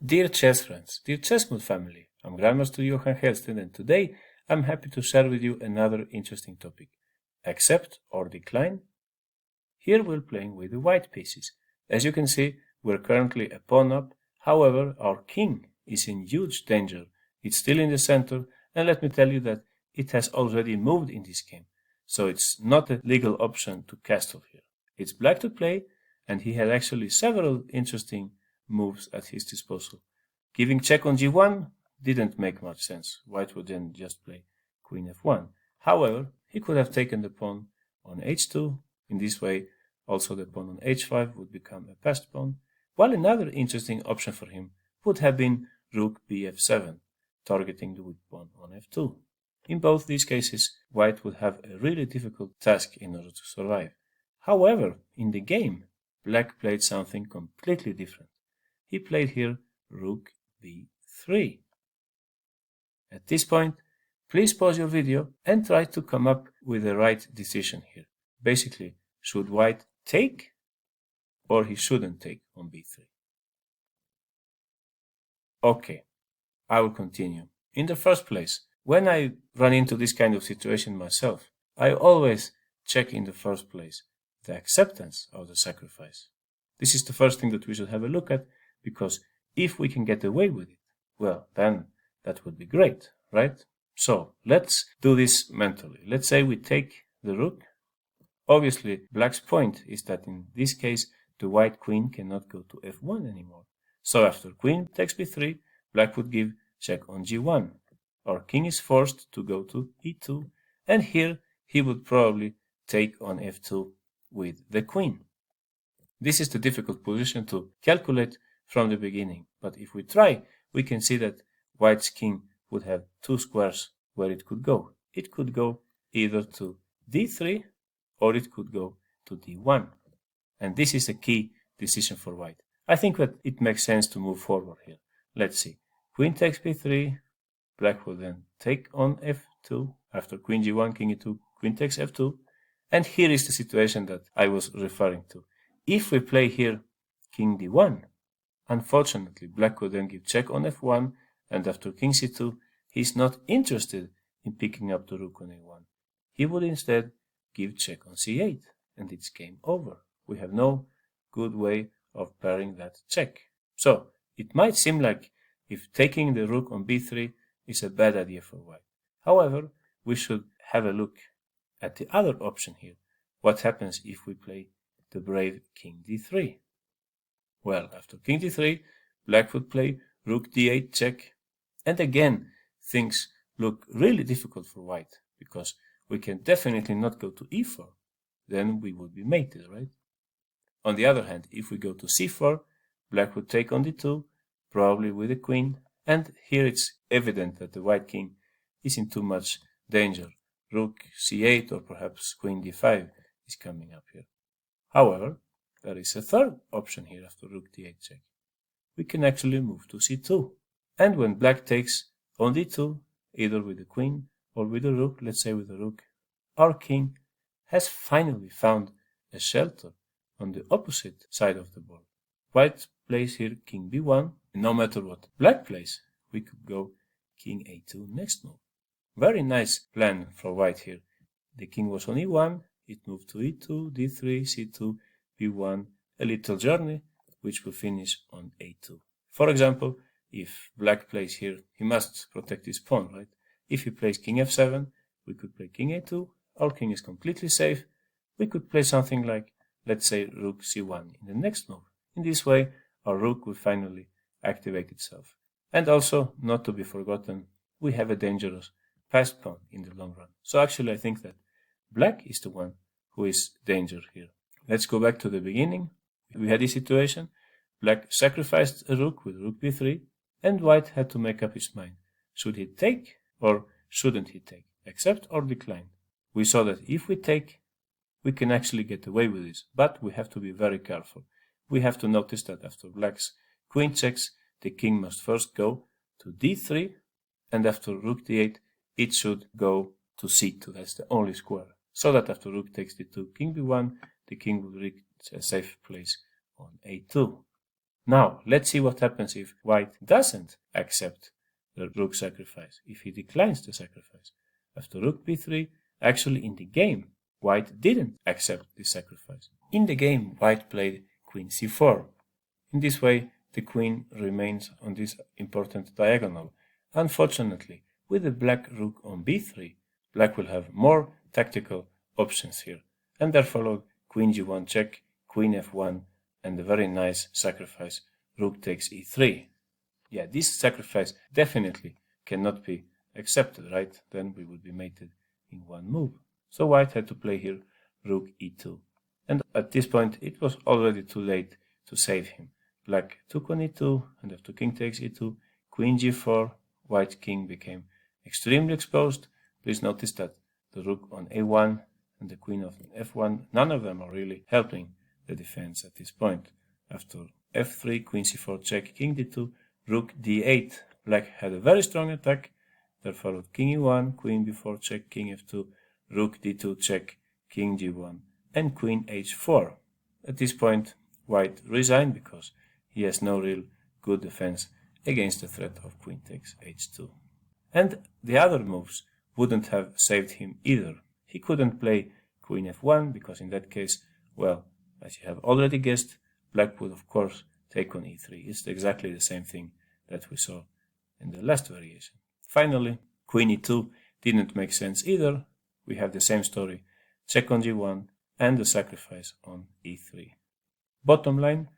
Dear chess friends, dear Chessmood family, I'm Grandmaster Johan Hellsten, and today I'm happy to share with you another interesting topic. Accept or decline? Here we're playing with the white pieces. As you can see, we're currently a pawn up. However, our king is in huge danger. It's still in the center, and let me tell you that it has already moved in this game. So it's not a legal option to castle here. It's black to play, and he had actually several interesting moves at his disposal. Giving check on g1 didn't make much sense. White would then just play queen f1. However, he could have taken the pawn on h2. In this way, also the pawn on h5 would become a passed pawn, while another interesting option for him would have been rook bf7, targeting the weak pawn on f2. In both these cases, white would have a really difficult task in order to survive. However, in the game, black played something completely different. He played here rook b3. At this point, please pause your video and try to come up with the right decision here. Basically, should white take or he shouldn't take on b3? Okay, I will continue. In the first place, when I run into this kind of situation myself, I always check in the first place the acceptance of the sacrifice. This is the first thing that we should have a look at, because if we can get away with it, well, then that would be great, right? So let's do this mentally. Let's say we take the rook. Obviously, black's point is that in this case, the white queen cannot go to f1 anymore. So after queen takes b3, black would give check on g1. Our king is forced to go to e2, and here he would probably take on f2 with the queen. This is the difficult position to calculate from the beginning, but if we try, we can see that white's king would have two squares where it could go. It could go either to d3 or it could go to d1. And this is a key decision for white. I think that it makes sense to move forward here. Let's see. Queen takes b3, black will then take on f2. After queen g1, king e2, queen takes f2. And here is the situation that I was referring to. If we play here king d1, unfortunately, black will then give check on f1, and after king c2, he's not interested in picking up the rook on a1. He would instead give check on c8, and it's game over. We have no good way of pairing that check. So, it might seem like if taking the rook on b3 is a bad idea for white. However, we should have a look at the other option here. What happens if we play the brave king d3? Well, after king d3, black would play rook d8 check, and again things look really difficult for white, because we can definitely not go to e4, then we would be mated, right? On the other hand, if we go to c4, black would take on d2, probably with a queen, and here it's evident that the white king is in too much danger. Rook c8 or perhaps queen d5 is coming up here. However, there is a third option here after rook d8 check. We can actually move to c2. And when black takes on d2, either with the queen or with the rook, let's say with the rook, our king has finally found a shelter on the opposite side of the board. White plays here king b1, and no matter what black plays, we could go king a2 next move. Very nice plan for white here. The king was on e1, it moved to e2, d3, c2, b1, a little journey, which will finish on a2. For example, if black plays here, he must protect his pawn, right? If he plays king f7, we could play king a2, our king is completely safe. We could play something like, let's say, rook c1 in the next move. In this way, our rook will finally activate itself. And also, not to be forgotten, we have a dangerous passed pawn in the long run. So actually, I think that black is the one who is danger here. Let's go back to the beginning. We had this situation. Black sacrificed a rook with rook b3, and white had to make up his mind. Should he take or shouldn't he take? Accept or decline? We saw that if we take, we can actually get away with this, but we have to be very careful. We have to notice that after black's queen checks, the king must first go to d3, and after rook d8, it should go to c2. That's the only square. So that after rook takes d2, king b1, the king will reach a safe place on a2. Now, let's see what happens if white doesn't accept the rook sacrifice, if he declines the sacrifice. After rook b3, actually in the game, white didn't accept the sacrifice. In the game, white played queen c4. In this way, the queen remains on this important diagonal. Unfortunately, with the black rook on b3, black will have more tactical options here, and there followed queen g1 check, queen f1, and the very nice sacrifice rook takes e3. Yeah, this sacrifice definitely cannot be accepted, right? Then we would be mated in one move. So white had to play here rook e2. And at this point, it was already too late to save him. Black took on e2, and after king takes e2, queen g4, white king became extremely exposed. Please notice that the rook on a1 and the queen of f1, none of them are really helping the defense at this point. After f3, queen c4 check, king d2, rook d8. Black had a very strong attack. There followed king e1, queen b4 check, king f2, rook d2 check, king g1, and queen h4. At this point, white resigned because he has no real good defense against the threat of queen takes h2. And the other moves wouldn't have saved him either. He couldn't play queen f1 because in that case, well, as you have already guessed, black would of course take on e3. It's exactly the same thing that we saw in the last variation. Finally, queen e2 didn't make sense either. We have the same story, check on g1 and the sacrifice on e3. Bottom line,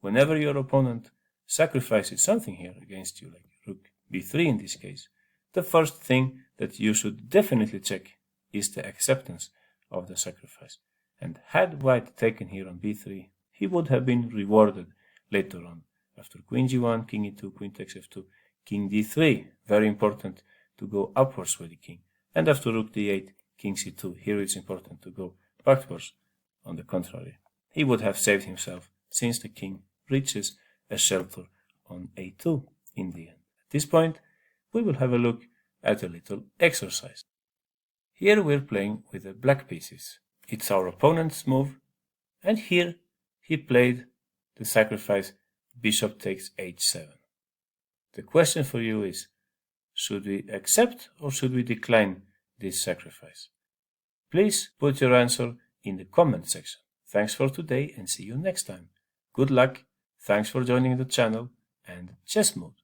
whenever your opponent sacrifices something here against you, like rook b3 in this case, the first thing that you should definitely check is the acceptance of the sacrifice. And had white taken here on b3, he would have been rewarded later on. After queen g1, king e2, queen takes f2, king d3. Very important to go upwards with the king. And after rook d8, king c2. Here it's important to go backwards. On the contrary, he would have saved himself since the king reaches a shelter on a2 in the end. At this point, we will have a look at a little exercise. Here we're playing with the black pieces. It's our opponent's move, and here he played the sacrifice bishop takes h7. The question for you is, should we accept or should we decline this sacrifice? Please put your answer in the comment section. Thanks for today and see you next time. Good luck, thanks for joining the channel, and Chessmood.